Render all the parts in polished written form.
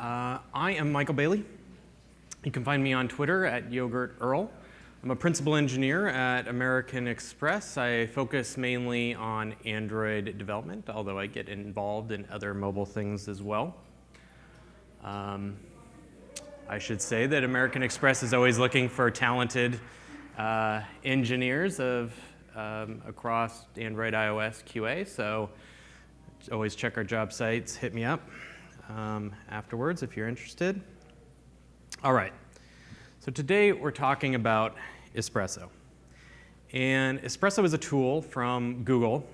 I am Michael Bailey. You can find me on Twitter at YogurtEarl. I'm a principal engineer at American Express. I focus mainly on Android development, although I get involved in other mobile things as well. I should say that American Express is always looking for talented engineers across Android, iOS, QA, so always check our job sites, hit me up afterwards if you're interested. All right, so today we're talking about Espresso. And Espresso is a tool from Google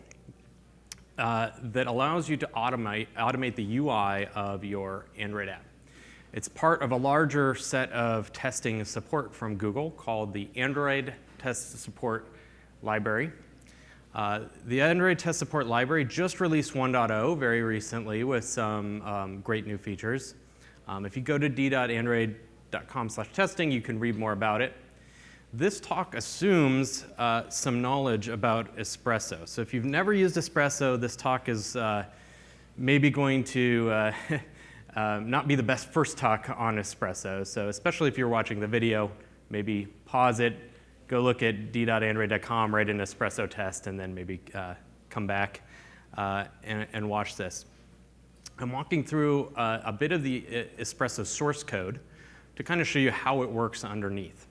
that allows you to automate the UI of your Android app. It's part of a larger set of testing support from Google called the Android Test Support Library. The Android Test Support Library just released 1.0 very recently with some great new features. If you go to d.android.com/testing, you can read more about it. This talk assumes some knowledge about Espresso. So if you've never used Espresso, this talk is maybe going to not be the best first talk on Espresso. So especially if you're watching the video, maybe pause it, go look at d.android.com, write an Espresso test, and then maybe come back and watch this. I'm walking through a bit of the Espresso source code to kind of show you how it works underneath.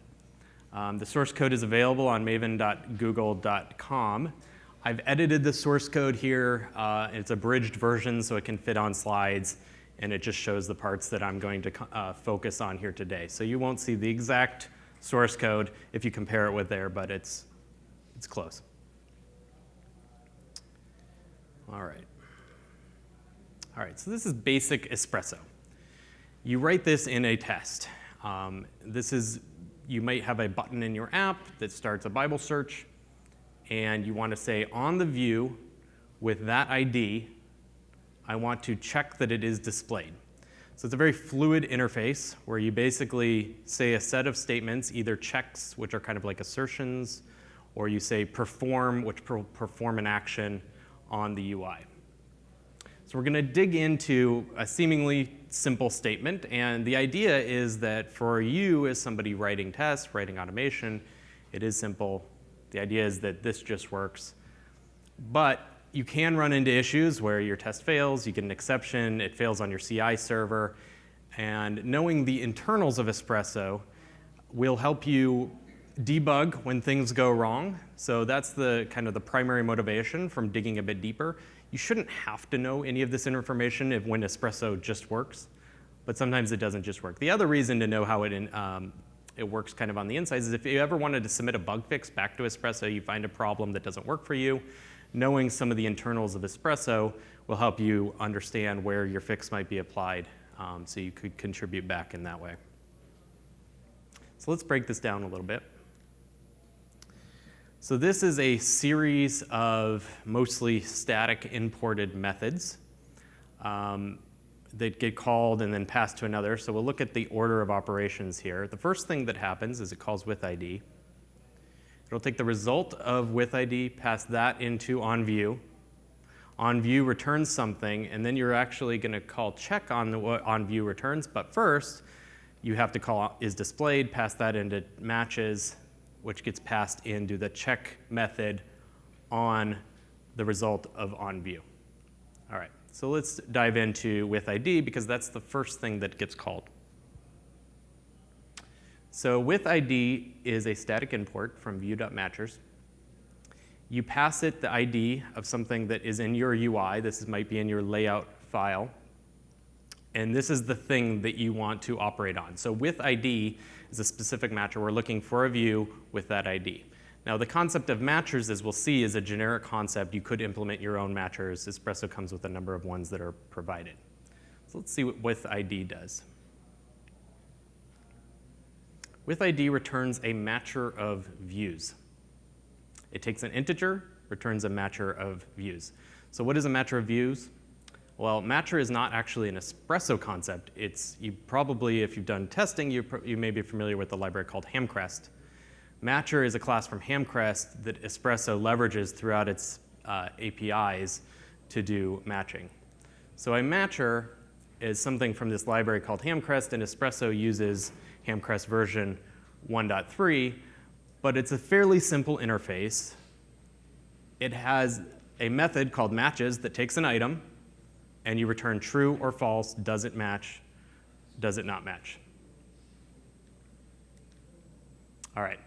The source code is available on maven.google.com. I've edited the source code here. It's a bridged version, so it can fit on slides, and it just shows the parts that I'm going to focus on here today. So you won't see the exact source code if you compare it with there, but it's close. All right, so this is basic Espresso. You write this in a test. You might have a button in your app that starts a Bible search, and you want to say on the view with that ID, I want to check that it is displayed. So it's a very fluid interface where you basically say a set of statements, either checks, which are kind of like assertions, or you say perform, which perform an action on the UI. So we're going to dig into a seemingly simple statement, and the idea is that for you as somebody writing tests, writing automation, it is simple. The idea is that this just works. But you can run into issues where your test fails, you get an exception, it fails on your CI server, and knowing the internals of Espresso will help you debug when things go wrong. So that's the kind of the primary motivation from digging a bit deeper. You shouldn't have to know any of this information when Espresso just works, but sometimes it doesn't just work. The other reason to know how it works kind of on the inside is if you ever wanted to submit a bug fix back to Espresso, you find a problem that doesn't work for you, knowing some of the internals of Espresso will help you understand where your fix might be applied, so you could contribute back in that way. So let's break this down a little bit. So this is a series of mostly static imported methods that get called and then passed to another. So we'll look at the order of operations here. The first thing that happens is it calls with ID. It'll take the result of with ID, pass that into onView. OnView returns something, and then you're actually going to call check on what onView returns. But first, you have to call isDisplayed, pass that into matches, which gets passed into the check method on the result of onView. All right, so let's dive into with ID because that's the first thing that gets called. So with ID is a static import from view.matchers. You pass it the ID of something that is in your UI. This might be in your layout file. And this is the thing that you want to operate on. So with ID is a specific matcher. We're looking for a view with that ID. Now the concept of matchers, as we'll see, is a generic concept. You could implement your own matchers. Espresso comes with a number of ones that are provided. So let's see what with ID does. With ID returns a matcher of views. It takes an integer, returns a matcher of views. So what is a matcher of views? Well, matcher is not actually an Espresso concept. You probably, if you've done testing, you may be familiar with the library called Hamcrest. Matcher is a class from Hamcrest that Espresso leverages throughout its APIs to do matching. So a matcher is something from this library called Hamcrest, and Espresso uses Hamcrest version 1.3, but it's a fairly simple interface. It has a method called matches that takes an item, and you return true or false, does it match, does it not match. All right.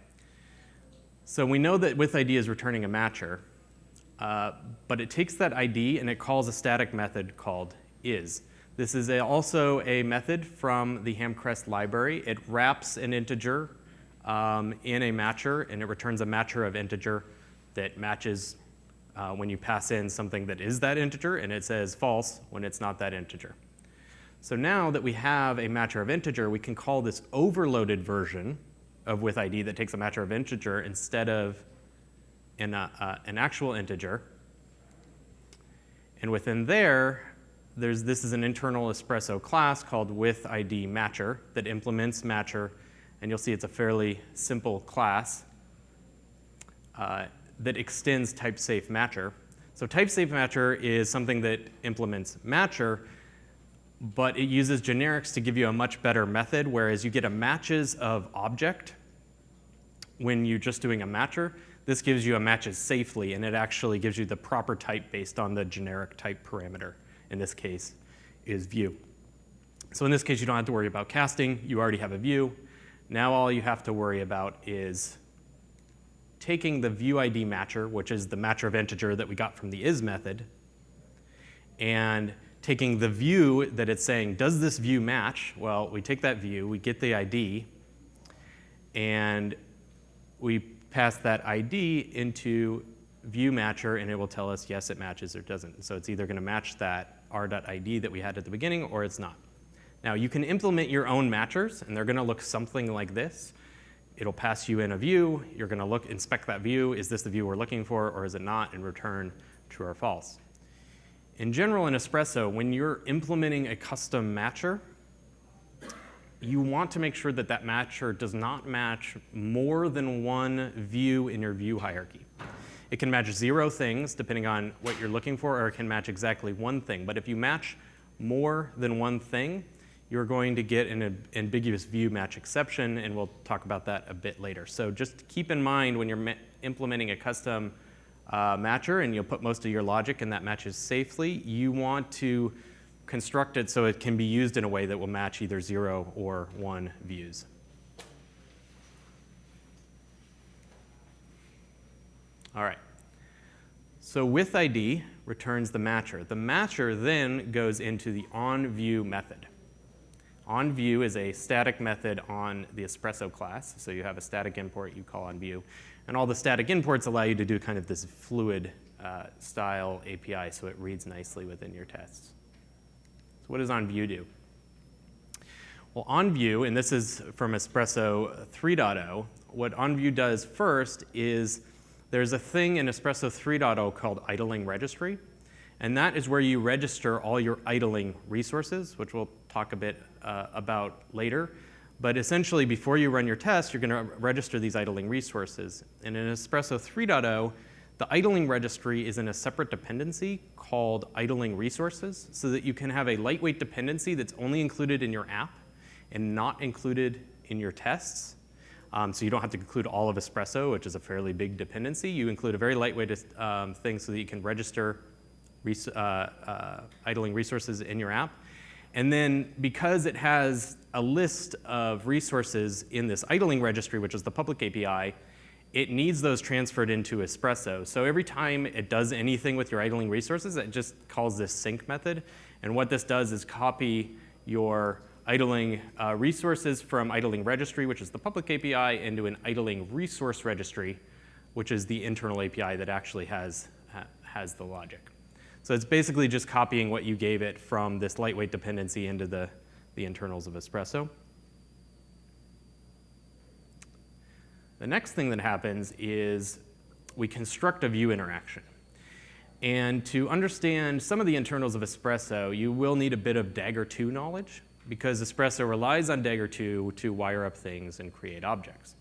So we know that with ID is returning a matcher, but it takes that ID and it calls a static method called is. This is also a method from the Hamcrest library. It wraps an integer in a matcher, and it returns a matcher of integer that matches when you pass in something that is that integer, and it says false when it's not that integer. So now that we have a matcher of integer, we can call this overloaded version of with ID that takes a matcher of integer instead of an actual integer. And within there, this is an internal Espresso class called with ID matcher that implements matcher, and you'll see it's a fairly simple class that extends type-safe matcher. So type-safe matcher is something that implements matcher, but it uses generics to give you a much better method, whereas you get a matches of object when you're just doing a matcher. This gives you a matches safely, and it actually gives you the proper type based on the generic type parameter. In this case, is view. So in this case, you don't have to worry about casting. You already have a view. Now all you have to worry about is taking the view ID matcher, which is the matcher of integer that we got from the is method, and taking the view that it's saying, does this view match? Well, we take that view, we get the ID, and we pass that ID into view matcher, and it will tell us, yes, it matches or doesn't. So it's either going to match that r.id that we had at the beginning, or it's not. Now, you can implement your own matchers, and they're going to look something like this. It'll pass you in a view. You're going to inspect that view. Is this the view we're looking for, or is it not, and return true or false. In general, in Espresso, when you're implementing a custom matcher, you want to make sure that that matcher does not match more than one view in your view hierarchy. It can match 0 things, depending on what you're looking for, or it can match exactly one thing. But if you match more than one thing, you're going to get an ambiguous view match exception, and we'll talk about that a bit later. So just keep in mind when you're implementing a custom matcher, and you'll put most of your logic in that matches safely, you want to construct it so it can be used in a way that will match either 0 or 1 views. All right. So with ID returns the matcher. The matcher then goes into the onView method. OnView is a static method on the Espresso class. So you have a static import you call onView. And all the static imports allow you to do kind of this fluid style API, so it reads nicely within your tests. So what does onView do? Well, onView, and this is from Espresso 3.0, what onView does first is there's a thing in Espresso 3.0 called idling registry, and that is where you register all your idling resources, which we'll talk a bit about later. But essentially, before you run your test, you're going to register these idling resources. And in Espresso 3.0, the idling registry is in a separate dependency called idling resources, so that you can have a lightweight dependency that's only included in your app and not included in your tests. So you don't have to include all of Espresso, which is a fairly big dependency. You include a very lightweight thing so that you can register idling resources in your app. And then because it has a list of resources in this idling registry, which is the public API, it needs those transferred into Espresso. So every time it does anything with your idling resources, it just calls this sync method. And what this does is copy your idling resources from idling registry, which is the public API, into an idling resource registry, which is the internal API that actually has the logic. So it's basically just copying what you gave it from this lightweight dependency into the internals of Espresso. The next thing that happens is we construct a view interaction. And to understand some of the internals of Espresso, you will need a bit of Dagger 2 knowledge, because Espresso relies on Dagger 2 to wire up things and create objects.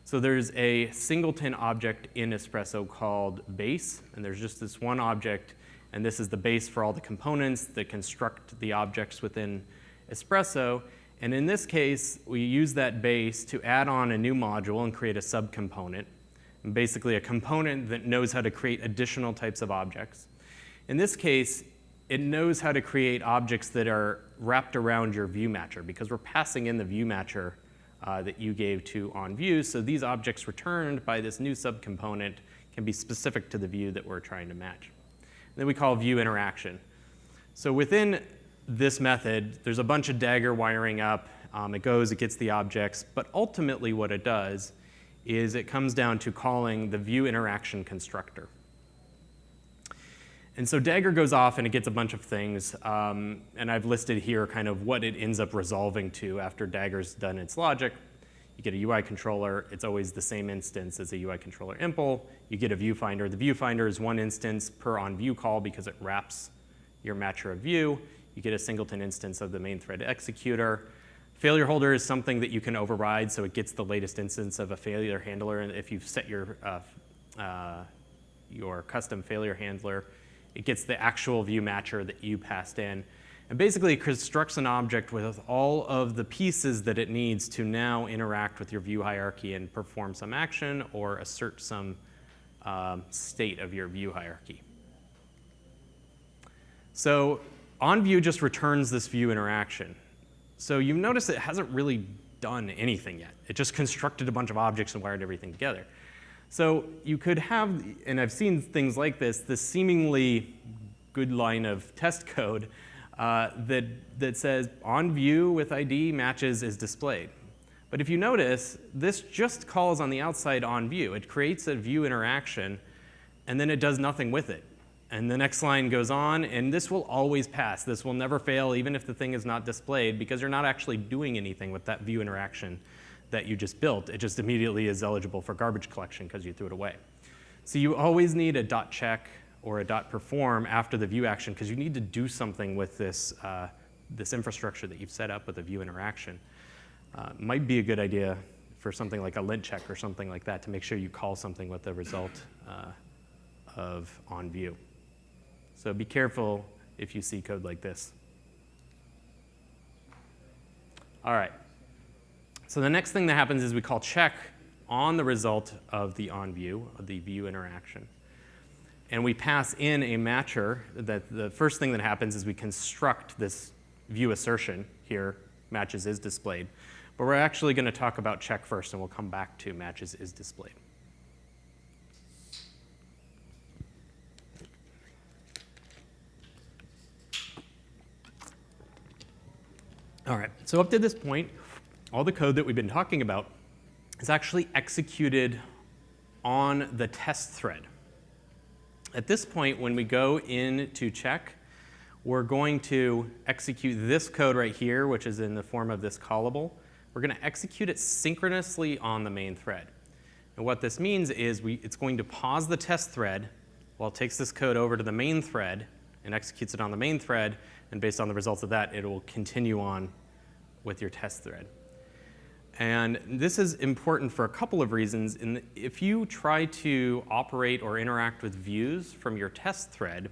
So there's a singleton object in Espresso called base, and there's just this one object, and this is the base for all the components that construct the objects within Espresso. And in this case, we use that base to add on a new module and create a subcomponent, and basically a component that knows how to create additional types of objects. In this case, it knows how to create objects that are wrapped around your view matcher, because we're passing in the view matcher that you gave to onView. So these objects returned by this new subcomponent can be specific to the view that we're trying to match. And then we call view interaction. So within this method, there's a bunch of Dagger wiring up. It goes, it gets the objects, but ultimately what it does is it comes down to calling the view interaction constructor. And so Dagger goes off and it gets a bunch of things, and I've listed here kind of what it ends up resolving to after Dagger's done its logic. You get a UI controller. It's always the same instance as a UI controller impl. You get a viewfinder. The viewfinder is one instance per onView call because it wraps your matcher of view. You get a singleton instance of the main thread executor. Failure holder is something that you can override, so it gets the latest instance of a failure handler. And if you've set your custom failure handler, it gets the actual view matcher that you passed in. And basically, it constructs an object with all of the pieces that it needs to now interact with your view hierarchy and perform some action or assert some state of your view hierarchy. So onView just returns this view interaction. So you notice it hasn't really done anything yet. It just constructed a bunch of objects and wired everything together. So you could have, and I've seen things like this seemingly good line of test code that says onView with ID matches is displayed. But if you notice, this just calls on the outside onView. It creates a view interaction, and then it does nothing with it. And the next line goes on, and this will always pass. This will never fail, even if the thing is not displayed, because you're not actually doing anything with that view interaction that you just built. It just immediately is eligible for garbage collection because you threw it away. So you always need a .check or a .perform after the view action, because you need to do something with this, this infrastructure that you've set up with a view interaction. Might be a good idea for something like a lint check or something like that to make sure you call something with the result of onView. So be careful if you see code like this. All right. So the next thing that happens is we call check on the result of the onView, of the view interaction. And we pass in a matcher. That the first thing that happens is we construct this view assertion here, matches is displayed. But we're actually going to talk about check first, and we'll come back to matches is displayed. All right, so up to this point, all the code that we've been talking about is actually executed on the test thread. At this point, when we go into check, we're going to execute this code right here, which is in the form of this callable. We're going to execute it synchronously on the main thread. And what this means is it's going to pause the test thread while it takes this code over to the main thread and executes it on the main thread. And based on the results of that, it will continue on with your test thread. And this is important for a couple of reasons. If you try to operate or interact with views from your test thread,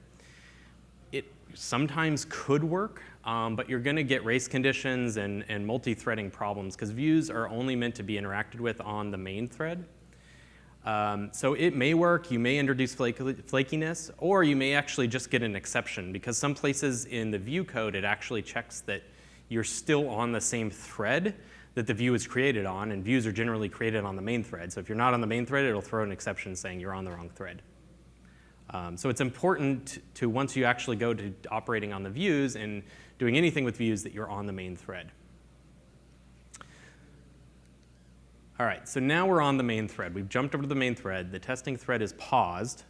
it sometimes could work, but you're going to get race conditions and multi-threading problems because views are only meant to be interacted with on the main thread. So it may work, you may introduce flakiness, or you may actually just get an exception because some places in the view code it actually checks that you're still on the same thread that the view is created on, and views are generally created on the main thread. So if you're not on the main thread, it'll throw an exception saying you're on the wrong thread. So it's important to, once you actually go to operating on the views and doing anything with views, that you're on the main thread. All right, so now we're on the main thread. We've jumped over to the main thread. The testing thread is paused.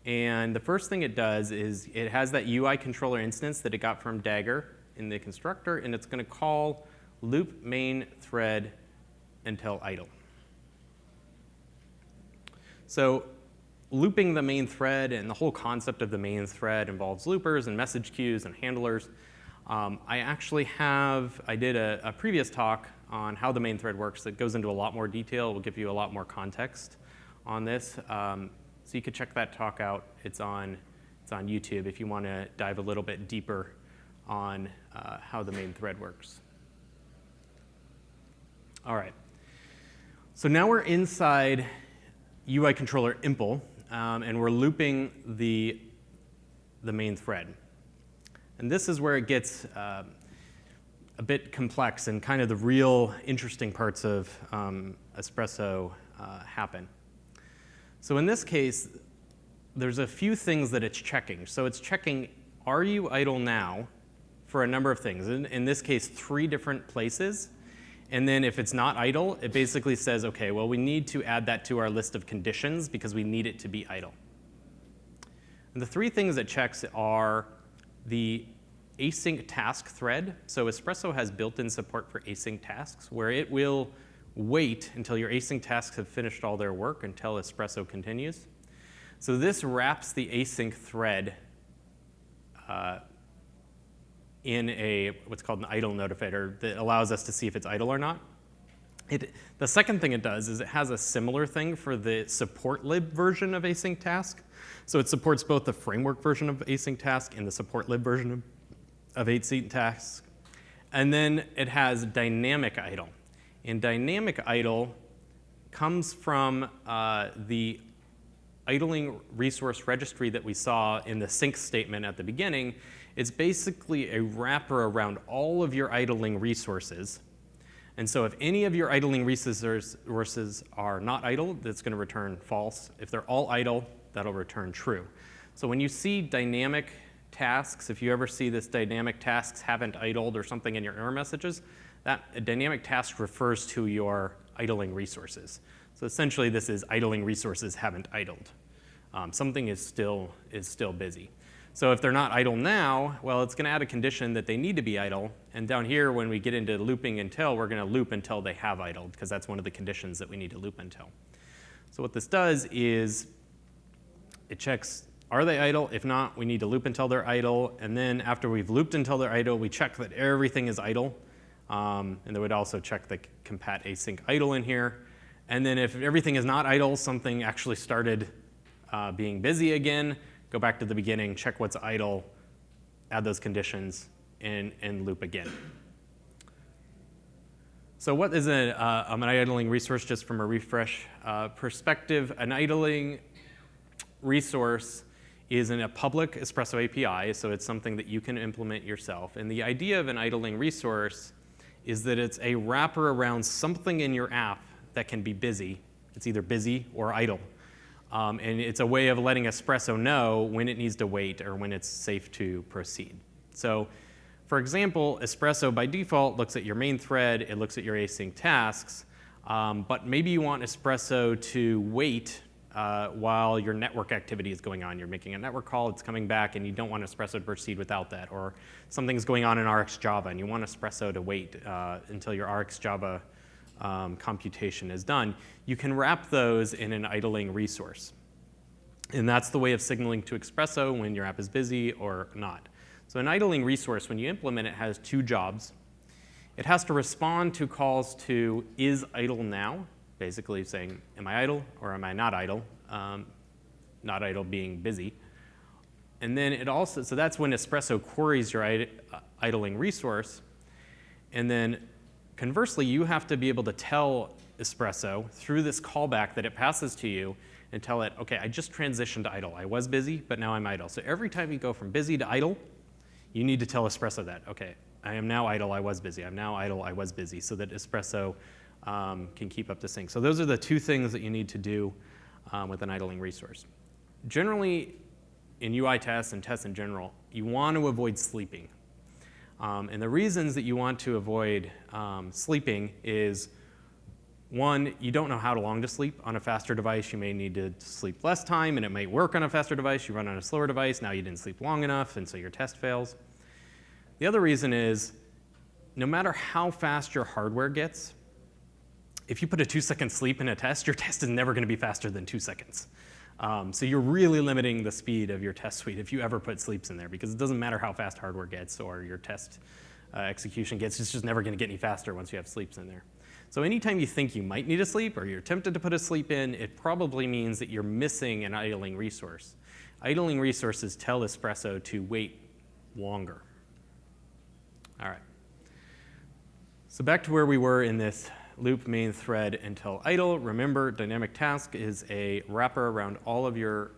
And the first thing it does is it has that UI controller instance that it got from Dagger in the constructor, and it's going to call loop main thread until idle. So looping the main thread and the whole concept of the main thread involves loopers and message queues and handlers. I did a previous talk on how the main thread works that goes into a lot more detail. It will give you a lot more context on this. So you could check that talk out. It's on It's on YouTube if you want to dive a little bit deeper on how the main thread works. All right. So now we're inside UI controller impl, and we're looping the main thread. And this is where it gets a bit complex and kind of the real interesting parts of Espresso happen. So in this case, there's a few things that it's checking. So it's checking, are you idle now, for a number of things. In this case, 3 different places. And then if it's not idle, it basically says, okay, well, we need to add that to our list of conditions because we need it to be idle. And the 3 things it checks are the async task thread. So Espresso has built-in support for async tasks, where it will wait until your async tasks have finished all their work until Espresso continues. So this wraps the async thread in what's called an idle notifier that allows us to see if it's idle or not. The second thing it does is it has a similar thing for the support lib version of async task. So it supports both the framework version of async task and the support lib version of async task. And then it has dynamic idle. And dynamic idle comes from the idling resource registry that we saw in the sync statement at the beginning. It's basically a wrapper around all of your idling resources. And so if any of your idling resources are not idle, that's going to return false. If they're all idle, that'll return true. So when you see dynamic tasks, if you ever see this dynamic tasks haven't idled or something in your error messages, that dynamic task refers to your idling resources. So essentially this is idling resources haven't idled. Something is still busy. So if they're not idle now, well, it's going to add a condition that they need to be idle. And down here, when we get into looping until, we're going to loop until they have idled, because that's one of the conditions that we need to loop until. So what this does is it checks, are they idle? If not, we need to loop until they're idle. And then after we've looped until they're idle, we check that everything is idle. And then we'd also check the compat async idle in here. And then if everything is not idle, something actually started being busy again, go back to the beginning, check what's idle, add those conditions, and loop again. So what is an idling resource, just from a refresh perspective? An idling resource is in a public Espresso API, so it's something that you can implement yourself. And the idea of an idling resource is that it's a wrapper around something in your app that can be busy. It's either busy or idle. And it's a way of letting Espresso know when it needs to wait or when it's safe to proceed. So for example, Espresso by default looks at your main thread, it looks at your async tasks, but maybe you want Espresso to wait while your network activity is going on. You're making a network call, it's coming back, and you don't want Espresso to proceed without that. Or something's going on in RxJava, and you want Espresso to wait until your RxJava computation is done. You can wrap those in an idling resource. And that's the way of signaling to Espresso when your app is busy or not. So an idling resource, when you implement it, has 2 jobs. It has to respond to calls to is idle now, basically saying, am I idle or am I not idle? Not idle being busy. And then it also, so that's when Espresso queries your idling resource. And then conversely, you have to be able to tell Espresso through this callback that it passes to you and tell it, okay, I just transitioned to idle. I was busy, but now I'm idle. So every time you go from busy to idle, you need to tell Espresso that, okay, I am now idle, I was busy. I'm now idle, I was busy, so that Espresso can keep up to sync. So those are the 2 things that you need to do with an idling resource. Generally, in UI tests and tests in general, you want to avoid sleeping. And the reasons that you want to avoid sleeping is, 1, you don't know how long to sleep. On a faster device, you may need to sleep less time, and it might work on a faster device. You run on a slower device, now you didn't sleep long enough, and so your test fails. The other reason is, no matter how fast your hardware gets, if you put a 2-second sleep in a test, your test is never going to be faster than 2 seconds. So you're really limiting the speed of your test suite if you ever put sleeps in there, because it doesn't matter how fast hardware gets or your test execution gets, it's just never going to get any faster once you have sleeps in there. So anytime you think you might need a sleep or you're tempted to put a sleep in, it probably means that you're missing an idling resource. idling resources tell Espresso to wait longer. All right. So back to where we were in this loop main thread until idle. Remember, dynamic task is a wrapper around all of your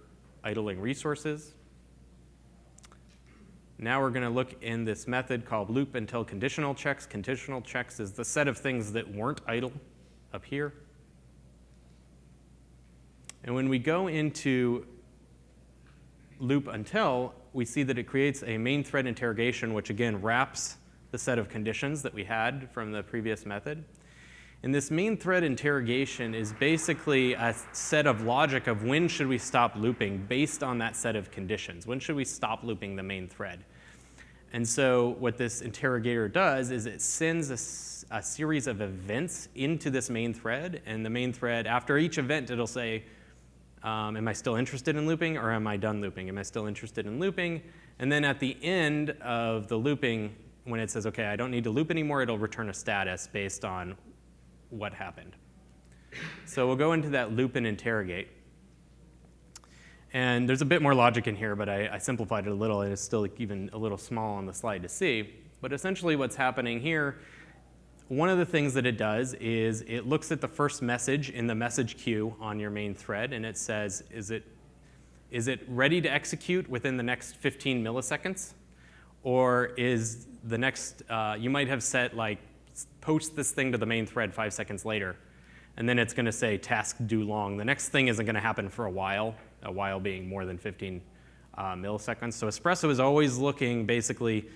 idling resources. Now we're going to look in this method called loop until conditional checks. Conditional checks is the set of things that weren't idle up here. And when we go into loop until, we see that it creates a main thread interrogation, which again wraps the set of conditions that we had from the previous method. And this main thread interrogation is basically a set of logic of when should we stop looping based on that set of conditions. When should we stop looping the main thread? And so what this interrogator does is it sends a series of events into this main thread. And the main thread, after each event, it'll say, am I still interested in looping or am I done looping? Am I still interested in looping? And then at the end of the looping, when it says, OK, I don't need to loop anymore, it'll return a status based on what happened. So we'll go into that loop and interrogate. And there's a bit more logic in here, but I simplified it a little, and it's still even a little small on the slide to see. But essentially what's happening here, one of the things that it does is it looks at the first message in the message queue on your main thread, and it says, is it ready to execute within the next 15 milliseconds? Or is the next, you might have set like, post this thing to the main thread 5 seconds later, and then it's going to say task due long. The next thing isn't going to happen for a while being more than 15 milliseconds. So Espresso is always looking basically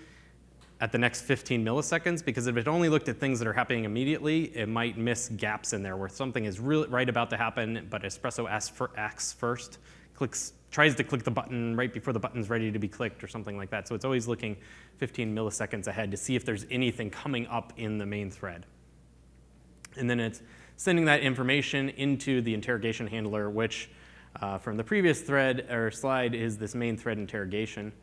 at the next 15 milliseconds, because if it only looked at things that are happening immediately, it might miss gaps in there where something is really right about to happen, but Espresso acts first, tries to click the button right before the button's ready to be clicked or something like that. So it's always looking 15 milliseconds ahead to see if there's anything coming up in the main thread. And then it's sending that information into the interrogation handler, which from the previous thread or slide is this main thread interrogation.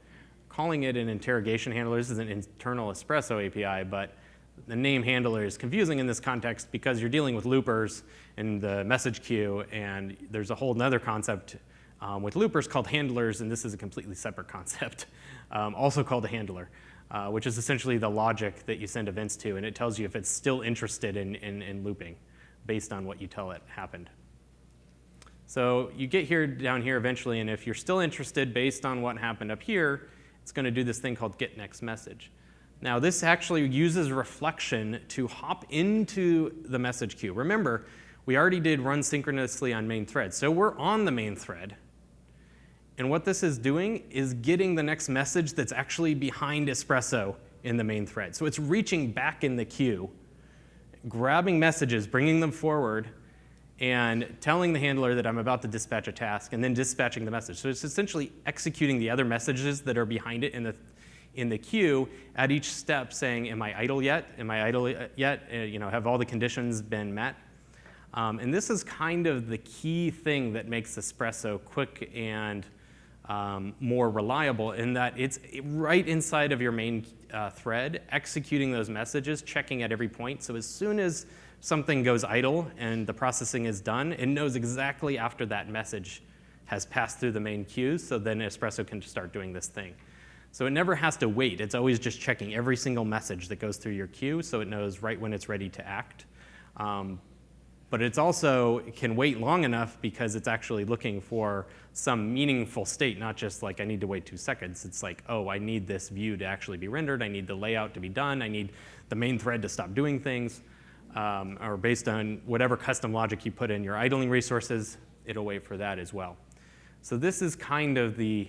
Calling it an interrogation handler, this is an internal Espresso API, but the name handler is confusing in this context because you're dealing with loopers in the message queue, and there's a whole other concept with loopers called handlers, and this is a completely separate concept, also called a handler, which is essentially the logic that you send events to, and it tells you if it's still interested in looping based on what you tell it happened. So you get down here eventually, and if you're still interested based on what happened up here, it's going to do this thing called get next message. Now this actually uses reflection to hop into the message queue. Remember, we already did run synchronously on main thread, so we're on the main thread. And what this is doing is getting the next message that's actually behind Espresso in the main thread. So it's reaching back in the queue, grabbing messages, bringing them forward, and telling the handler that I'm about to dispatch a task, and then dispatching the message. So it's essentially executing the other messages that are behind it in the queue at each step, saying, am I idle yet? Am I idle yet? Have all the conditions been met? And this is kind of the key thing that makes Espresso quick and more reliable, in that it's right inside of your main thread, executing those messages, checking at every point. So as soon as something goes idle and the processing is done, it knows exactly after that message has passed through the main queue, so then Espresso can start doing this thing. So it never has to wait. It's always just checking every single message that goes through your queue, so it knows right when it's ready to act. But it can wait long enough because it's actually looking for some meaningful state, not just like I need to wait 2 seconds. It's like, oh, I need this view to actually be rendered. I need the layout to be done. I need the main thread to stop doing things. Or based on whatever custom logic you put in your idling resources, it'll wait for that as well. So this is kind of the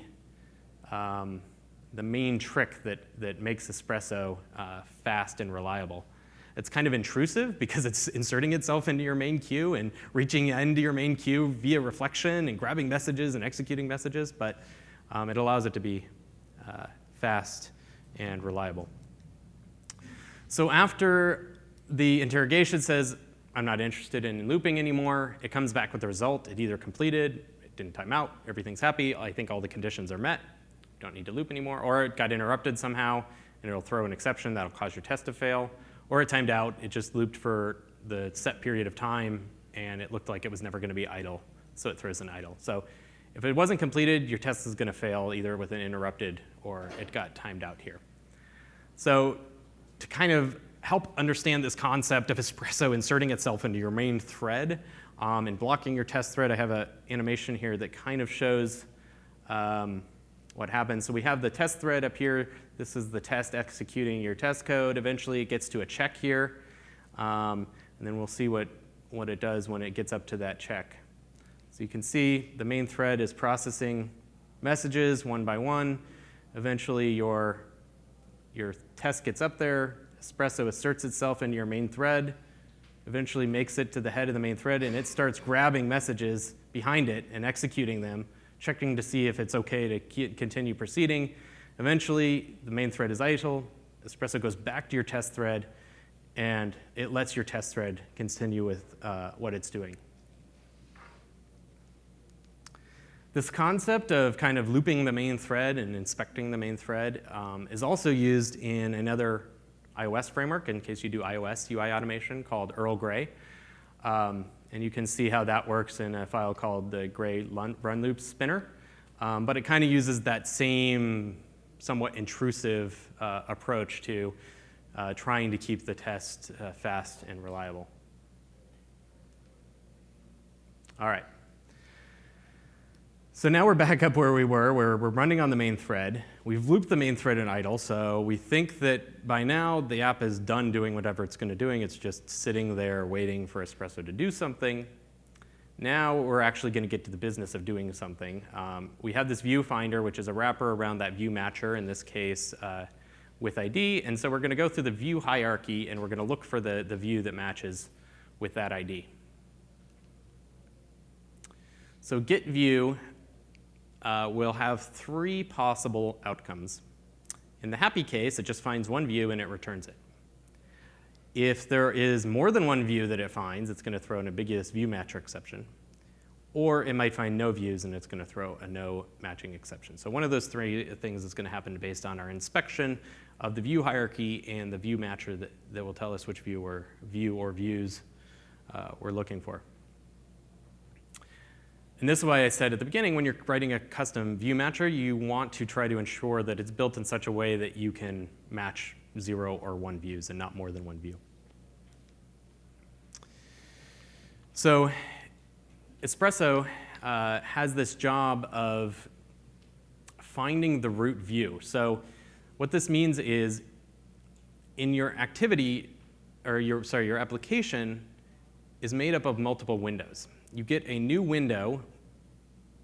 main trick that makes Espresso fast and reliable. It's kind of intrusive because it's inserting itself into your main queue and reaching into your main queue via reflection and grabbing messages and executing messages, but it allows it to be fast and reliable. So after the interrogation says, I'm not interested in looping anymore, it comes back with the result. It either completed, it didn't time out, everything's happy, I think all the conditions are met, don't need to loop anymore, or it got interrupted somehow, and it'll throw an exception that'll cause your test to fail. Or it timed out, it just looped for the set period of time, and it looked like it was never going to be idle, so it throws an idle. So If it wasn't completed, your test is going to fail either with an interrupted or it got timed out here. So to kind of help understand this concept of Espresso inserting itself into your main thread and blocking your test thread, I have an animation here that kind of shows what happens. So we have the test thread up here. This is the test executing your test code. Eventually it gets to a check here. And then we'll see what it does when it gets up to that check. So you can see the main thread is processing messages one by one. Eventually your test gets up there. Espresso asserts itself into your main thread, eventually makes it to the head of the main thread, and it starts grabbing messages behind it and executing them, checking to see if it's OK to continue proceeding. Eventually, the main thread is idle. Espresso goes back to your test thread, and it lets your test thread continue with what it's doing. This concept of kind of looping the main thread and inspecting the main thread is also used in another iOS framework, in case you do iOS UI automation, called Earl Grey. And you can see how that works in a file called the Grey run loop spinner. But it kind of uses that same somewhat intrusive approach to trying to keep the test fast and reliable. All right. So now we're back up where we were, where we're running on the main thread. We've looped the main thread in idle, so we think that by now the app is done doing whatever it's going to do. It's just sitting there waiting for Espresso to do something. Now we're actually going to get to the business of doing something. We have this view finder, which is a wrapper around that view matcher, in this case with ID. And so we're going to go through the view hierarchy, and we're going to look for the view that matches with that ID. So get view will have three possible outcomes. In the happy case, it just finds one view and it returns it. If there is more than one view that it finds, it's going to throw an ambiguous view matcher exception. Or it might find no views and it's going to throw a no matching exception. So one of those three things is going to happen based on our inspection of the view hierarchy and the view matcher that will tell us which view or views we're looking for. And this is why I said at the beginning, when you're writing a custom view matcher, you want to try to ensure that it's built in such a way that you can match 0 or 1 views and not more than one view. So Espresso has this job of finding the root view. So what this means is in your activity, or your application is made up of multiple windows. You get a new window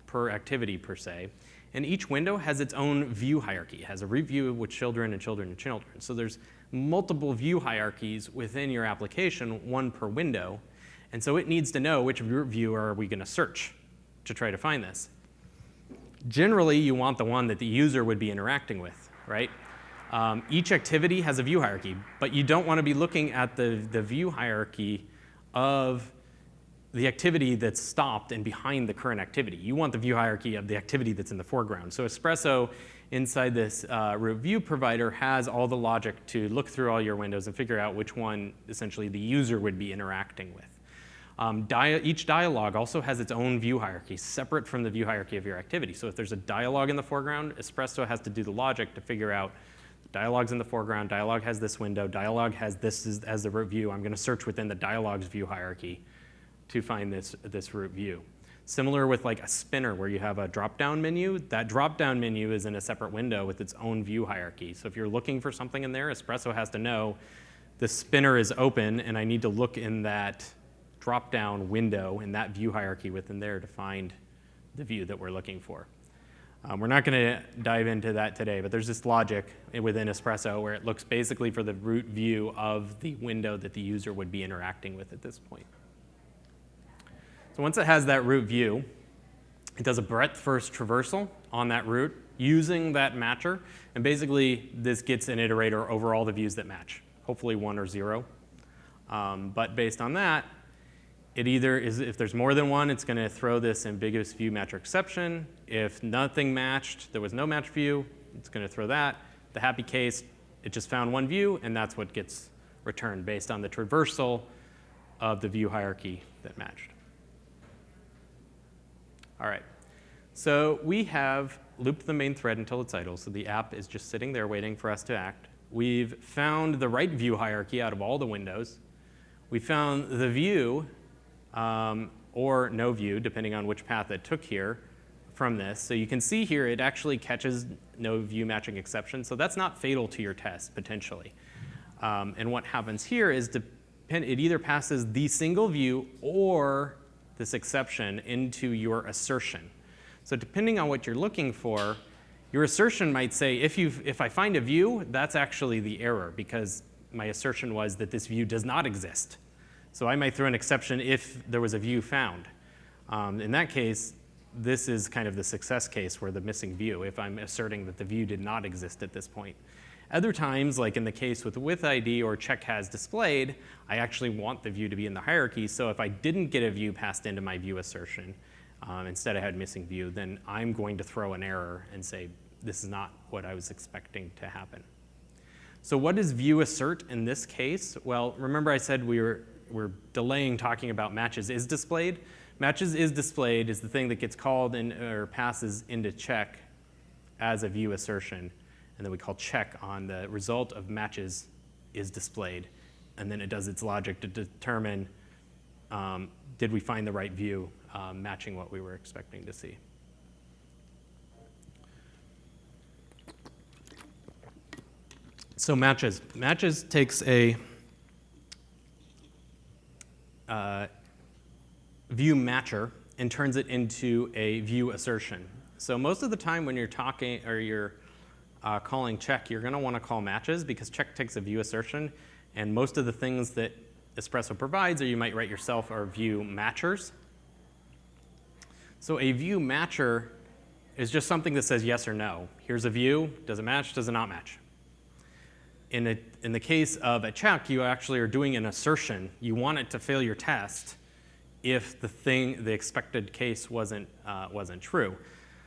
per activity, per se, and each window has its own view hierarchy. It has a root view with children and children and children. So there's multiple view hierarchies within your application, one per window, and so it needs to know which root view are we going to search to try to find this. Generally, you want the one that the user would be interacting with, right? Each activity has a view hierarchy, but you don't want to be looking at the view hierarchy of the activity that's stopped and behind the current activity. You want the view hierarchy of the activity that's in the foreground. So Espresso, inside this root view provider, has all the logic to look through all your windows and figure out which one, essentially, the user would be interacting with. Each dialog also has its own view hierarchy, separate from the view hierarchy of your activity. So if there's a dialog in the foreground, Espresso has to do the logic to figure out dialog's in the foreground, dialog has this window, dialog has this as the root view. I'm going to search within the dialog's view hierarchy to find this root view. Similar with like a spinner where you have a drop-down menu. That drop-down menu is in a separate window with its own view hierarchy. So if you're looking for something in there, Espresso has to know the spinner is open and I need to look in that drop-down window in that view hierarchy within there to find the view that we're looking for. We're not going to dive into that today, but there's this logic within Espresso where it looks basically for the root view of the window that the user would be interacting with at this point. So once it has that root view, it does a breadth-first traversal on that root using that matcher. And basically, this gets an iterator over all the views that match, hopefully 1 or 0. But based on that, it either is, if there's more than one, it's going to throw this ambiguous view matcher exception. If nothing matched, there was no match view, it's going to throw that. The happy case, it just found one view, and that's what gets returned based on the traversal of the view hierarchy that matched. All right, So we have looped the main thread until it's idle, so the app is just sitting there waiting for us to act. We've found the right view hierarchy out of all the windows. We found the view, or no view, depending on which path it took here from this. So you can see here it actually catches no view matching exception, so that's not fatal to your test, potentially. And what happens here is it either passes the single view or this exception into your assertion. So depending on what you're looking for, your assertion might say, if I find a view, that's actually the error, because my assertion was that this view does not exist. So I might throw an exception if there was a view found. In that case, this is kind of the success case where the missing view, if I'm asserting that the view did not exist at this point. Other times, like in the case with ID or check has displayed, I actually want the view to be in the hierarchy. So if I didn't get a view passed into my view assertion, instead I had missing view, then I'm going to throw an error and say, this is not what I was expecting to happen. So what does view assert in this case? Well, remember I said we're delaying talking about matches is displayed. Matches is displayed is the thing that gets called in or passes into check as a view assertion. And then we call check on the result of matches is displayed. And then it does its logic to determine did we find the right view matching what we were expecting to see. So matches. Matches takes a view matcher and turns it into a view assertion. So most of the time when you're talking or you're calling check, you're going to want to call matches because check takes a view assertion, and most of the things that Espresso provides, or you might write yourself, are view matchers. So a view matcher is just something that says yes or no. Here's a view. Does it match? Does it not match? In the case of a check, you actually are doing an assertion. You want it to fail your test if the expected case wasn't true.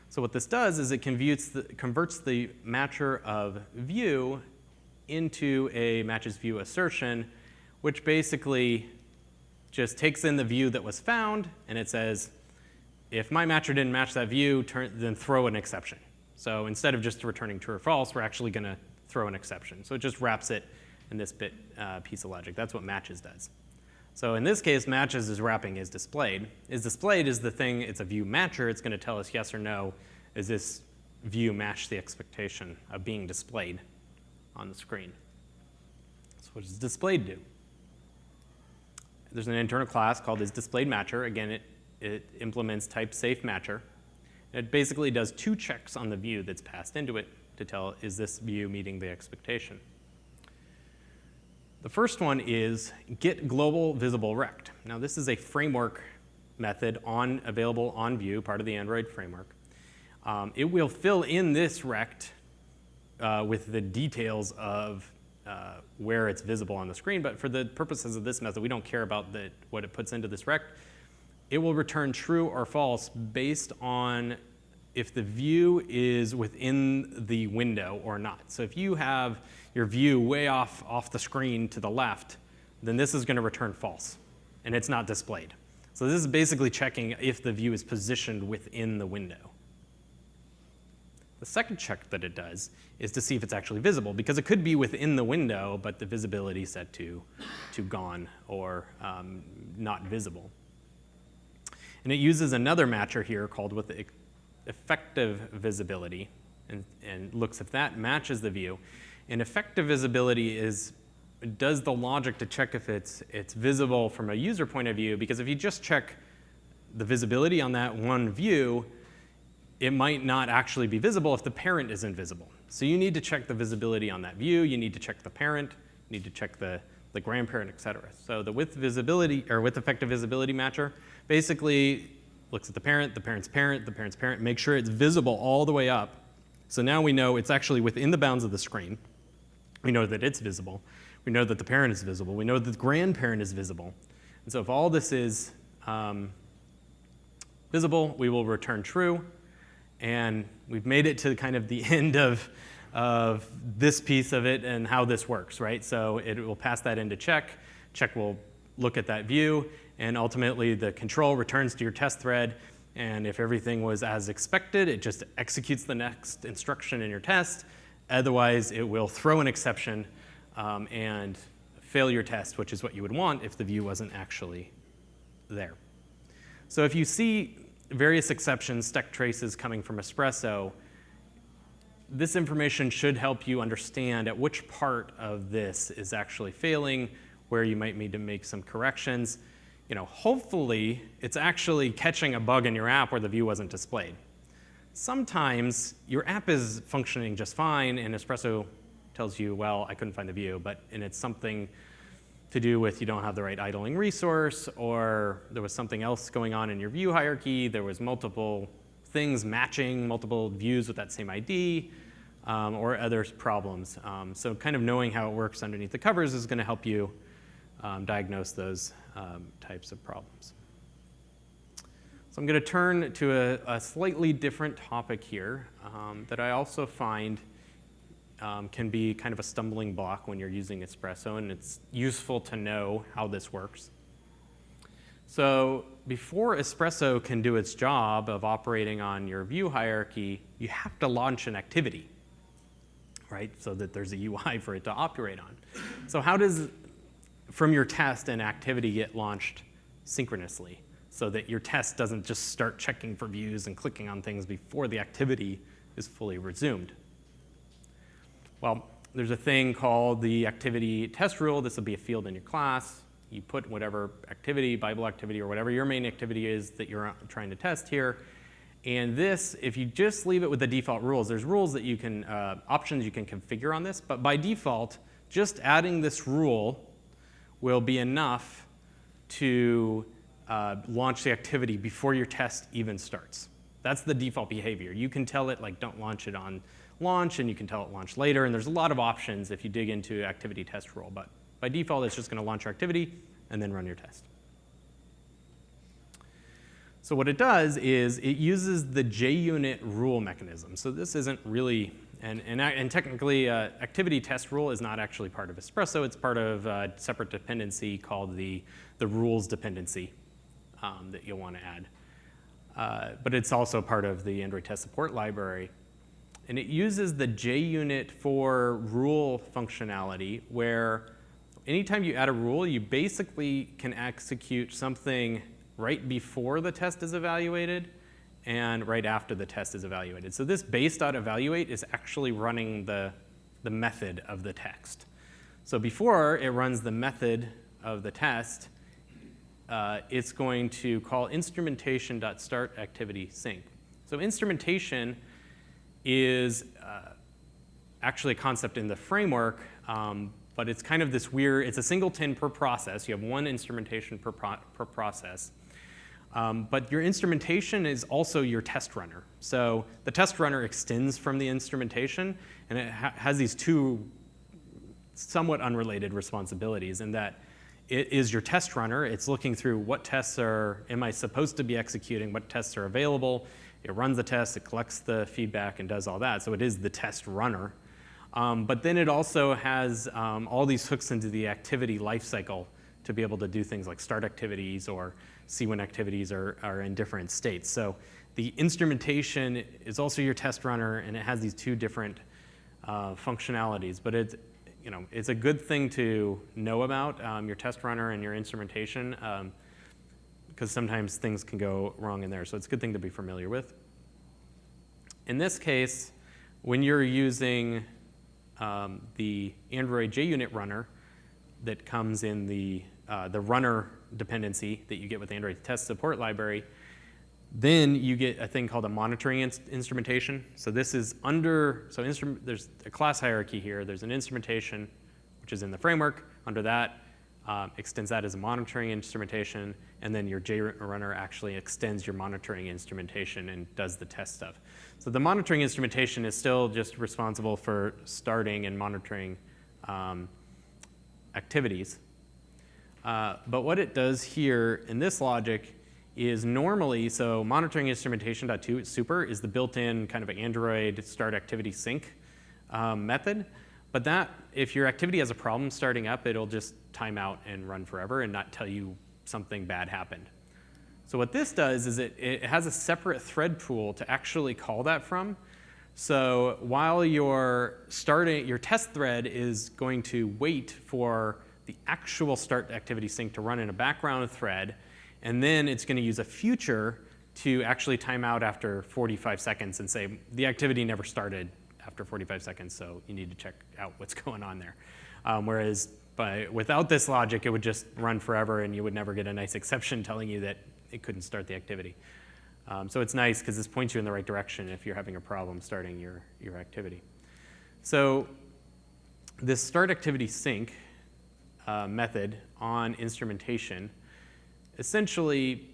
So what this does is it converts the matcher of view into a matches view assertion, which basically just takes in the view that was found, and it says, if my matcher didn't match that view, then throw an exception. So instead of just returning true or false, we're actually going to throw an exception. So it just wraps it in this piece of logic. That's what matches does. So in this case, matches is wrapping is displayed. Is displayed is the thing, it's a view matcher. It's going to tell us yes or no, is this view match the expectation of being displayed on the screen. So what does displayed do? There's an internal class called isDisplayedMatcher. Again, it implements type safe matcher. It basically does two checks on the view that's passed into it to tell, is this view meeting the expectation? The first one is get global visible rect. Now this is a framework method available on Vue, part of the Android framework. It will fill in this rect with the details of where it's visible on the screen, but for the purposes of this method, we don't care about what it puts into this rect. It will return true or false based on if the view is within the window or not. So if you have your view way off the screen to the left, then this is going to return false, and it's not displayed. So this is basically checking if the view is positioned within the window. The second check that it does is to see if it's actually visible, because it could be within the window, but the visibility is set to gone or not visible. And it uses another matcher here called with effective visibility and looks if that matches the view. And effective visibility does the logic to check if it's visible from a user point of view, because if you just check the visibility on that one view, it might not actually be visible if the parent is invisible. So you need to check the visibility on that view, you need to check the parent, you need to check the grandparent, et cetera. So the with visibility, or with effective visibility matcher, basically looks at the parent's parent, the parent's parent, make sure it's visible all the way up. So now we know it's actually within the bounds of the screen. We know that it's visible. We know that the parent is visible. We know that the grandparent is visible. And so if all this is visible, we will return true. And we've made it to kind of the end of this piece of it and how this works, right? So it will pass that into check. Check will look at that view, and ultimately the control returns to your test thread. And if everything was as expected, it just executes the next instruction in your test. Otherwise, it will throw an exception and fail your test, which is what you would want if the view wasn't actually there. So if you see various exceptions, stack traces coming from Espresso, this information should help you understand at which part of this is actually failing, where you might need to make some corrections. Hopefully, it's actually catching a bug in your app where the view wasn't displayed. Sometimes your app is functioning just fine, and Espresso tells you, well, I couldn't find the view, and it's something to do with you don't have the right idling resource, or there was something else going on in your view hierarchy. There was multiple things matching multiple views with that same ID, or other problems. So kind of knowing how it works underneath the covers is going to help you diagnose those types of problems. So I'm going to turn to a slightly different topic here that I also find can be kind of a stumbling block when you're using Espresso, and it's useful to know how this works. So before Espresso can do its job of operating on your view hierarchy, you have to launch an activity, right? So that there's a UI for it to operate on. So how does, from your test, an activity get launched synchronously so that your test doesn't just start checking for views and clicking on things before the activity is fully resumed? Well, there's a thing called the activity test rule. This will be a field in your class. You put whatever activity, Bible activity, or whatever your main activity is that you're trying to test here. And this, if you just leave it with the default rules, there's rules that you can, options you can configure on this, but by default, just adding this rule will be enough to launch the activity before your test even starts. That's the default behavior. You can tell it, like, don't launch it on launch, and you can tell it launch later, and there's a lot of options if you dig into activity test rule, but by default, it's just going to launch your activity and then run your test. So what it does is it uses the JUnit rule mechanism. So this isn't really, and technically, activity test rule is not actually part of Espresso. It's part of a separate dependency called the rules dependency that you'll want to add. But it's also part of the Android test support library. And it uses the JUnit for rule functionality, where anytime you add a rule, you basically can execute something right before the test is evaluated and right after the test is evaluated. So this base.evaluate is actually running the method of the text. So before it runs the method of the test, it's going to call instrumentation.startActivitySync. So instrumentation is actually a concept in the framework, but it's kind of this weird, it's a singleton per process. You have one instrumentation per process. But your instrumentation is also your test runner. So the test runner extends from the instrumentation, and it has these two somewhat unrelated responsibilities in that it is your test runner. It's looking through what tests am I supposed to be executing, what tests are available. It runs the test, it collects the feedback, and does all that. So it is the test runner. But then it also has all these hooks into the activity lifecycle to be able to do things like start activities or see when activities are in different states. So the instrumentation is also your test runner, and it has these two different functionalities. But it's a good thing to know about, your test runner and your instrumentation, because sometimes things can go wrong in there. So it's a good thing to be familiar with. In this case, when you're using the Android JUnit runner that comes in the runner dependency that you get with the Android test support library, then you get a thing called a monitoring instrumentation. So this is there's a class hierarchy here. There's an instrumentation, which is in the framework. Under that, extends that as a monitoring instrumentation, and then your JRunner actually extends your monitoring instrumentation and does the test stuff. So the monitoring instrumentation is still just responsible for starting and monitoring activities. But what it does here in this logic is normally, so monitoring instrumentation.super is the built-in kind of Android start activity sync method. But that, if your activity has a problem starting up, it'll just time out and run forever and not tell you something bad happened. So what this does is it has a separate thread pool to actually call that from. So while your test thread is going to wait for the actual start activity sync to run in a background thread, and then it's going to use a future to actually time out after 45 seconds and say, the activity never started after 45 seconds, so you need to check out what's going on there. Whereas without this logic, it would just run forever, and you would never get a nice exception telling you that it couldn't start the activity. So it's nice because this points you in the right direction if you're having a problem starting your activity. So this start activity sync method on instrumentation essentially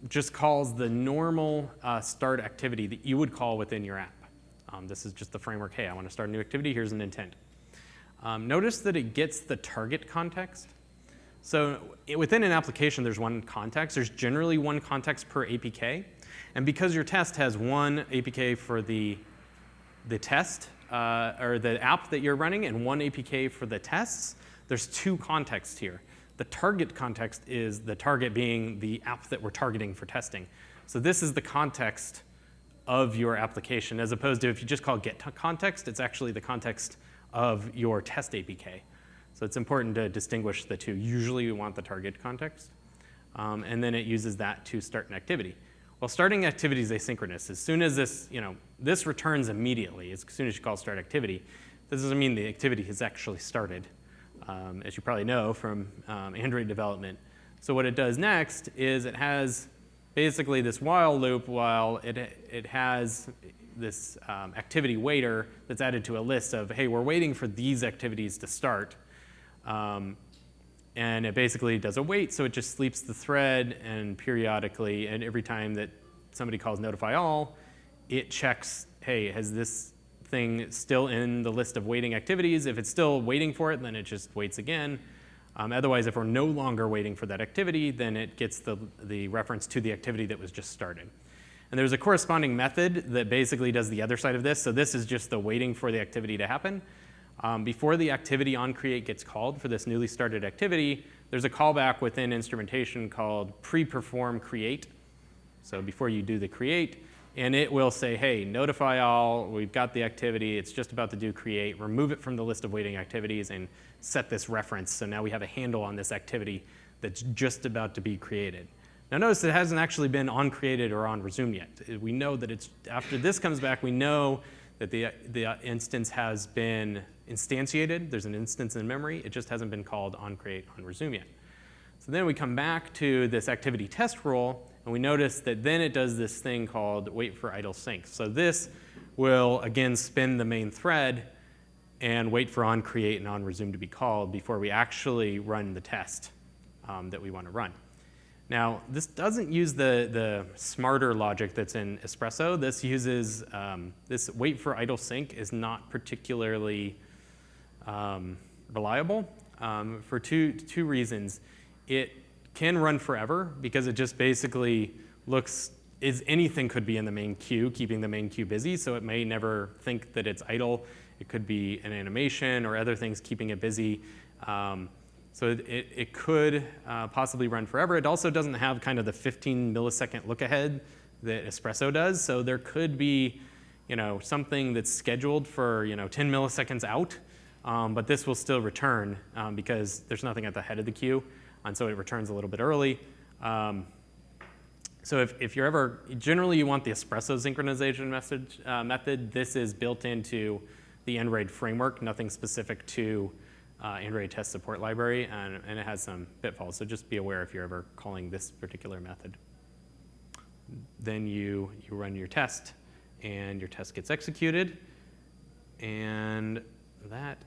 just calls the normal start activity that you would call within your app. This is just the framework. Hey, I want to start a new activity. Here's an intent. Notice that it gets the target context. So within an application, there's one context. There's generally one context per APK. And because your test has one APK for the test, or the app that you're running, and one APK for the tests, there's two contexts here. The target context is the target being the app that we're targeting for testing. So this is the context of your application, as opposed to if you just call get context, it's actually the context of your test APK. So it's important to distinguish the two. Usually we want the target context, and then it uses that to start an activity. Well, starting activity is asynchronous. As soon as this returns immediately, as soon as you call start activity, this doesn't mean the activity has actually started, as you probably know from Android development. So what it does next is it has basically this while loop while it has this activity waiter that's added to a list of, hey, we're waiting for these activities to start. And it basically does a wait, so it just sleeps the thread, and periodically, and every time that somebody calls notify all, it checks, hey, has this thing still in the list of waiting activities? If it's still waiting for it, then it just waits again. Otherwise, if we're no longer waiting for that activity, then it gets the reference to the activity that was just started. And there's a corresponding method that basically does the other side of this. So this is just the waiting for the activity to happen. Before the activity onCreate gets called for this newly started activity, there's a callback within instrumentation called pre-perform create. So before you do the create, and it will say, hey, notify all, we've got the activity, it's just about to do create, remove it from the list of waiting activities, and set this reference. So now we have a handle on this activity that's just about to be created. Now notice it hasn't actually been on created or on resume yet. We know that it's, after this comes back, we know that the instance has been instantiated. There's an instance in memory. It just hasn't been called on create on resume yet. So then we come back to this activity test rule, and we notice that then it does this thing called wait for idle sync. So this will, again, spin the main thread and wait for on create and on resume to be called before we actually run the test that we want to run. Now, this doesn't use the smarter logic that's in Espresso. This uses, this wait for idle sync is not particularly reliable for two reasons. It can run forever because it just basically looks, anything could be in the main queue, keeping the main queue busy, so it may never think that it's idle. It could be an animation or other things keeping it busy. So it could possibly run forever. It also doesn't have kind of the 15 millisecond look ahead that Espresso does. So there could be, something that's scheduled for 10 milliseconds out, but this will still return because there's nothing at the head of the queue, and so it returns a little bit early. So if you're ever, generally you want the Espresso synchronization method. This is built into the Android framework, nothing specific to Android test support library, and it has some pitfalls. So just be aware if you're ever calling this particular method. Then you run your test, and your test gets executed, and that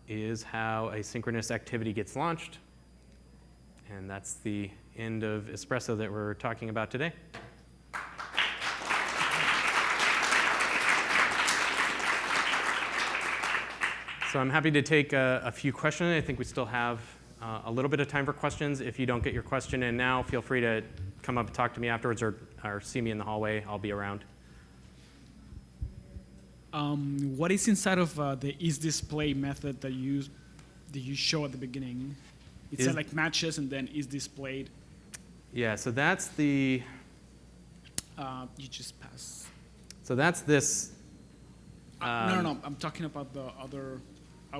is how a synchronous activity gets launched. And that's the end of Espresso that we're talking about today. So I'm happy to take a few questions. I think we still have a little bit of time for questions. If you don't get your question in now, feel free to come up and talk to me afterwards or see me in the hallway. I'll be around. What is inside of the isDisplay method that you show at the beginning? It said like matches and then isDisplayed. Yeah, so that's the, You just pass. so that's this. No. I'm talking about the other.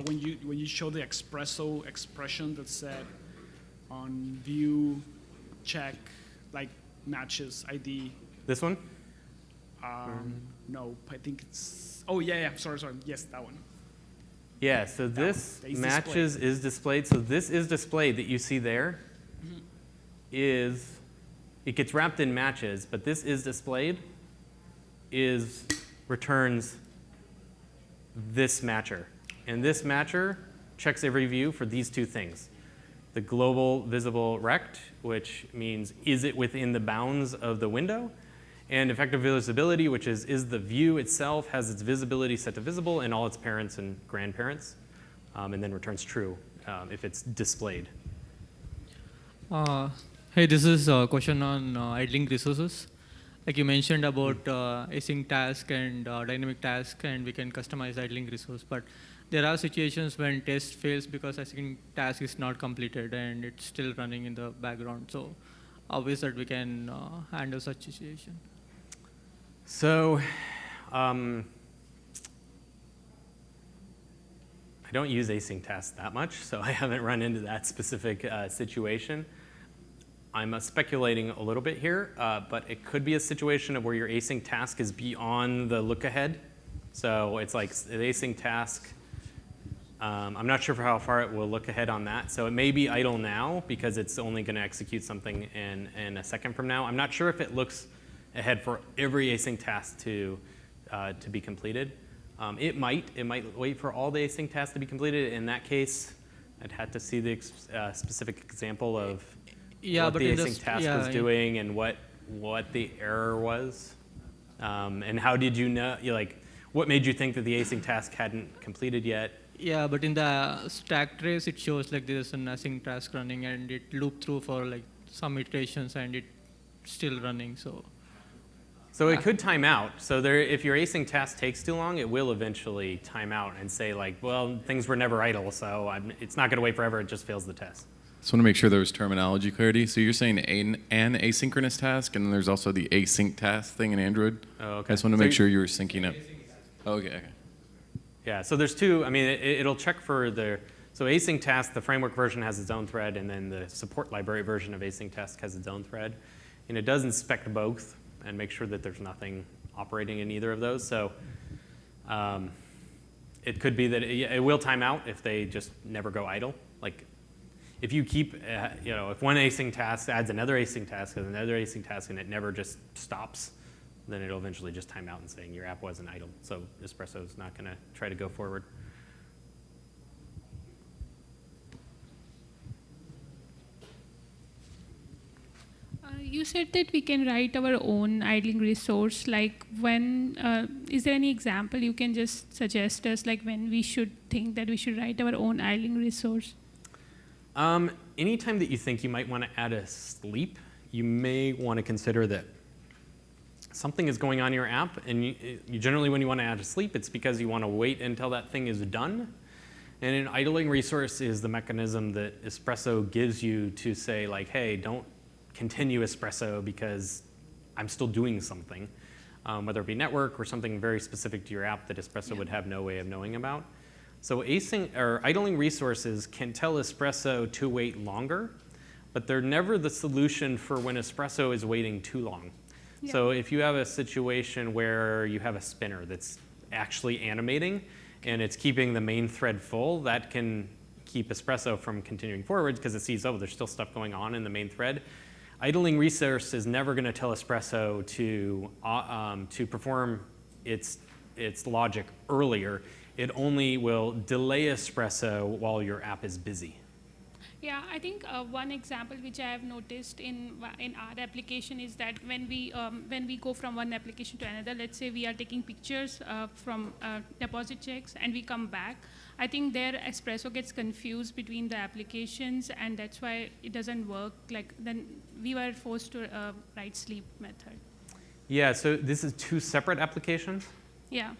When you show the Espresso expression that said on view, check, like matches ID. This one? No, I think it's. Oh yeah. Sorry. Yes, that one. Yeah, so this Is matches is displayed. So this is displayed that you see there is, it gets wrapped in matches, but this is displayed is returns this matcher. And this matcher checks every view for these two things. The global visible rect, which means is it within the bounds of the window? And effective visibility, which is the view itself has its visibility set to visible and all its parents and grandparents, and then returns true if it's displayed. Hey, this is a question on idling resources. Like you mentioned about async task and dynamic task, and we can customize idling resource. But there are situations when test fails because async task is not completed and it's still running in the background. So how is that we can handle such situation? So I don't use async tasks that much, so I haven't run into that specific situation. I'm speculating a little bit here, but it could be a situation of where your async task is beyond the look ahead. So it's like the async task, I'm not sure for how far it will look ahead on that. So it may be idle now because it's only going to execute something in a second from now. I'm not sure if it looks ahead for every async task to be completed. It might wait for all the async tasks to be completed. In that case, I'd have to see the specific example of what the async task was doing and what the error was. And how did you know, what made you think that the async task hadn't completed yet? Yeah, but in the stack trace, it shows like there's an async task running and it looped through for like some iterations and it's still running, So it could time out. So if your async task takes too long, it will eventually time out and say well, things were never idle, so it's not going to wait forever. It just fails the test. Just want to make sure there was terminology clarity. So you're saying an asynchronous task, and then there's also the async task thing in Android? Oh, okay. I just want to make sure you were syncing up. Okay. Yeah, so there's two. I mean, it'll check for so async task, the framework version has its own thread, and then the support library version of async task has its own thread. And it does inspect both and make sure that there's nothing operating in either of those. So it could be that it will time out if they just never go idle. Like if you keep, if one async task adds another async task and another async task and it never just stops, then it'll eventually just time out and saying your app wasn't idle. So Espresso is not going to try to go forward. You said that we can write our own idling resource. Like when, is there any example you can just suggest us, like when we should think that we should write our own idling resource? Anytime that you think you might want to add a sleep, you may want to consider that something is going on in your app, and you generally when you want to add a sleep, it's because you want to wait until that thing is done. And an idling resource is the mechanism that Espresso gives you to say hey, don't continue Espresso because I'm still doing something, whether it be network or something very specific to your app that Espresso would have no way of knowing about. So idling resources can tell Espresso to wait longer, but they're never the solution for when Espresso is waiting too long. Yeah. So if you have a situation where you have a spinner that's actually animating and it's keeping the main thread full, that can keep Espresso from continuing forward because it sees, oh, there's still stuff going on in the main thread. Idling resource is never going to tell Espresso to perform its logic earlier. It only will delay Espresso while your app is busy. Yeah, I think one example which I have noticed in our application is that when we go from one application to another, let's say we are taking pictures from deposit checks and we come back, I think there Espresso gets confused between the applications and that's why it doesn't work. Then we were forced to write sleep method. Yeah, so this is two separate applications? Yeah.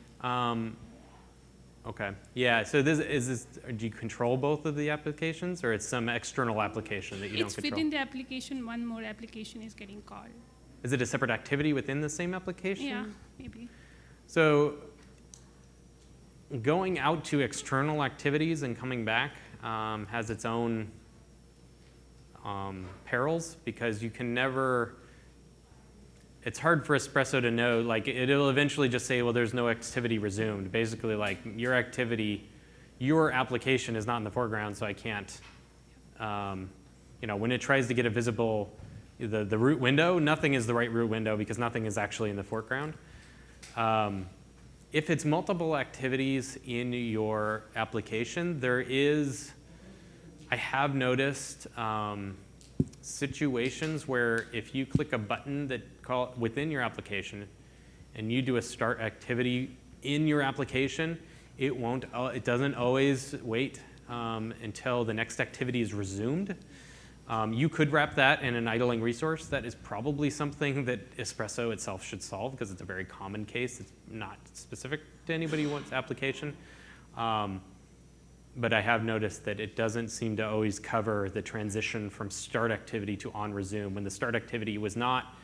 Okay. Yeah. So do you control both of the applications, or it's some external application that you don't It's control? within the application, one more application is getting called. Is it a separate activity within the same application? Yeah, maybe. So going out to external activities and coming back has its own perils, because you can never, it's hard for Espresso to know, like it'll eventually just say, well, there's no activity resumed. Basically, like your activity, your application is not in the foreground, so I can't, when it tries to get a visible, the root window, nothing is the right root window because nothing is actually in the foreground. If it's multiple activities in your application, I have noticed situations where if you click a button within your application and you do a start activity in your application, it doesn't always wait until the next activity is resumed. You could wrap that in an idling resource. That is probably something that Espresso itself should solve, because it's a very common case. It's not specific to anybody who wants application. But I have noticed that it doesn't seem to always cover the transition from start activity to on resume, when the start activity was not,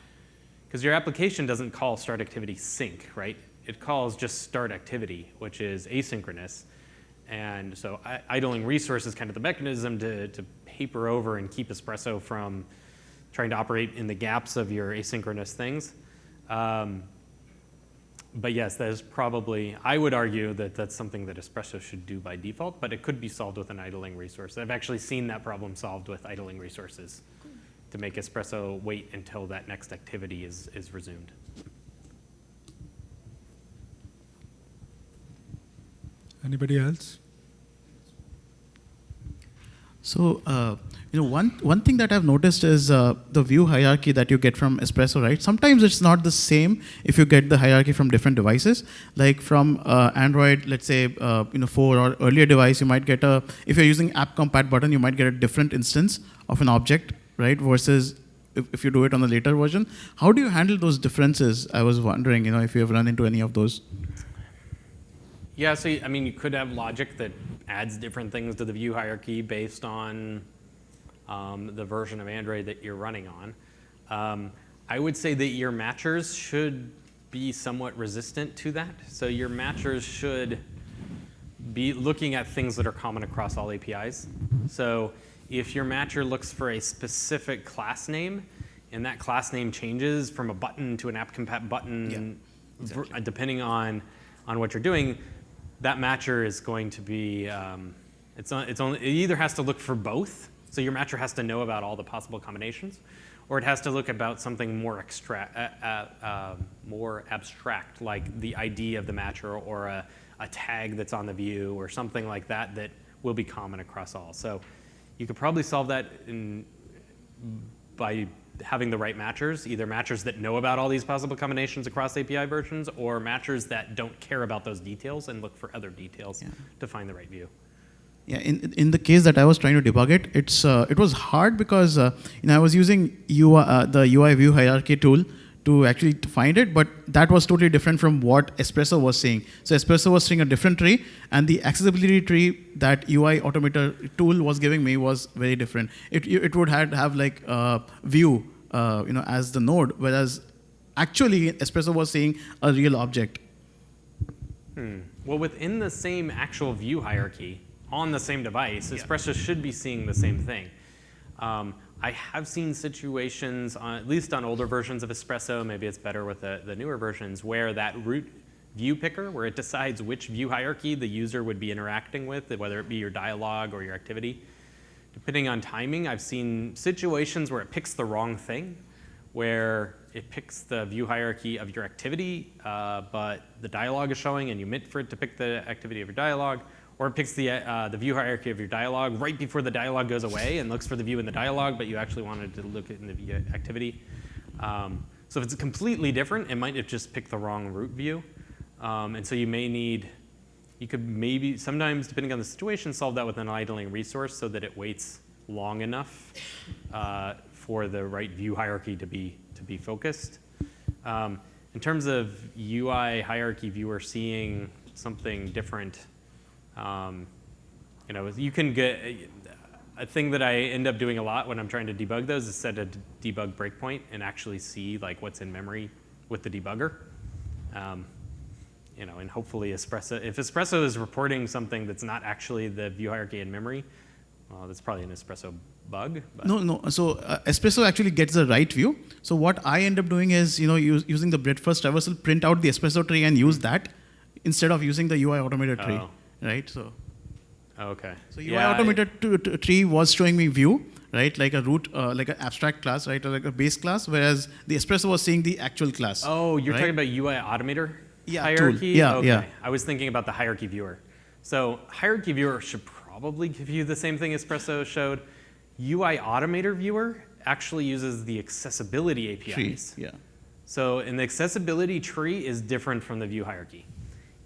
because your application doesn't call start activity sync, right? It calls just start activity, which is asynchronous. And so idling resource is kind of the mechanism to paper over and keep Espresso from trying to operate in the gaps of your asynchronous things. But yes, that is probably, I would argue that that's something that Espresso should do by default, but it could be solved with an idling resource. I've actually seen that problem solved with idling resources to make Espresso wait until that next activity is resumed. Anybody else? So, one thing that I've noticed is the view hierarchy that you get from Espresso, right? Sometimes it's not the same if you get the hierarchy from different devices. Like from Android, let's say, 4 or earlier device, you might get if you're using app compat button, you might get a different instance of an object, right? Versus if you do it on the later version. How do you handle those differences? I was wondering, if you have run into any of those. Yeah, so you could have logic that adds different things to the view hierarchy based on the version of Android that you're running on. I would say that your matchers should be somewhat resistant to that. So your matchers should be looking at things that are common across all APIs. So if your matcher looks for a specific class name, and that class name changes from a button to an app compat button, exactly, depending on what you're doing, that matcher is going to be, it either has to look for both, so your matcher has to know about all the possible combinations, or it has to look about something more abstract, like the ID of the matcher or a tag that's on the view or something like that that will be common across all. So you could probably solve that by having the right matchers, either matchers that know about all these possible combinations across API versions, or matchers that don't care about those details and look for other details to find the right view. Yeah, in the case that I was trying to debug it, it was hard because I was using the UI view hierarchy tool to actually find it, but that was totally different from what Espresso was saying. So Espresso was saying a different tree, and the accessibility tree that UI Automator tool was giving me was very different. It would have like view, as the node, whereas actually Espresso was saying a real object. Well, within the same actual view hierarchy on the same device, Espresso should be seeing the same thing. I have seen situations, at least on older versions of Espresso, maybe it's better with the newer versions, where that root view picker, where it decides which view hierarchy the user would be interacting with, whether it be your dialog or your activity. Depending on timing, I've seen situations where it picks the wrong thing, where it picks the view hierarchy of your activity, but the dialog is showing and you meant for it to pick the activity of your dialog, or it picks the view hierarchy of your dialog right before the dialog goes away and looks for the view in the dialog, but you actually wanted to look in the view activity. So if it's completely different, it might have just picked the wrong root view. And so you could maybe, sometimes depending on the situation, solve that with an idling resource so that it waits long enough for the right view hierarchy to be focused. In terms of UI hierarchy viewer seeing something different, You know, you can get a thing that I end up doing a lot when I'm trying to debug those is set a debug breakpoint and actually see like what's in memory with the debugger. You know, and hopefully Espresso, if Espresso is reporting something that's not actually the view hierarchy in memory, well, that's probably an Espresso bug. But No. So Espresso actually gets the right view. So what I end up doing is, using the breadth first traversal, print out the Espresso tree and use that instead of using the UI automated tree, right? So. Okay. So UI automated tree was showing me view, right? Like a root, like an abstract class, right? Or like a base class, whereas the Espresso was seeing the actual class. Oh, you're right? talking about UI automator Yeah, hierarchy? tool. Yeah, okay. yeah. I was thinking about the hierarchy viewer. So hierarchy viewer should probably give you the same thing Espresso showed. UI automator viewer actually uses the accessibility APIs. Tree, yeah. So and the accessibility tree is different from the view hierarchy.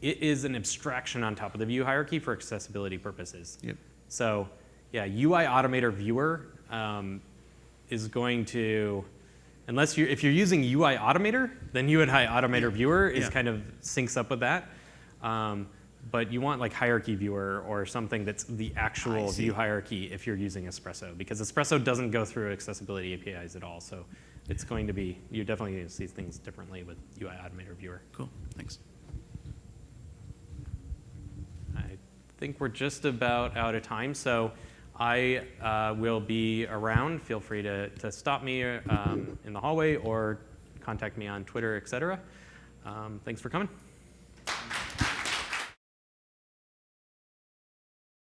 It is an abstraction on top of the view hierarchy for accessibility purposes. Yep. So yeah, UI automator viewer is going to, if you're using UI automator, then UI automator viewer is kind of syncs up with that. But you want like hierarchy viewer or something that's the actual view hierarchy if you're using Espresso, because Espresso doesn't go through accessibility APIs at all. So it's going to be, you're definitely going to see things differently with UI automator viewer. Cool, thanks. I think we're just about out of time, so I will be around. Feel free to stop me in the hallway or contact me on Twitter, etc. Thanks for coming.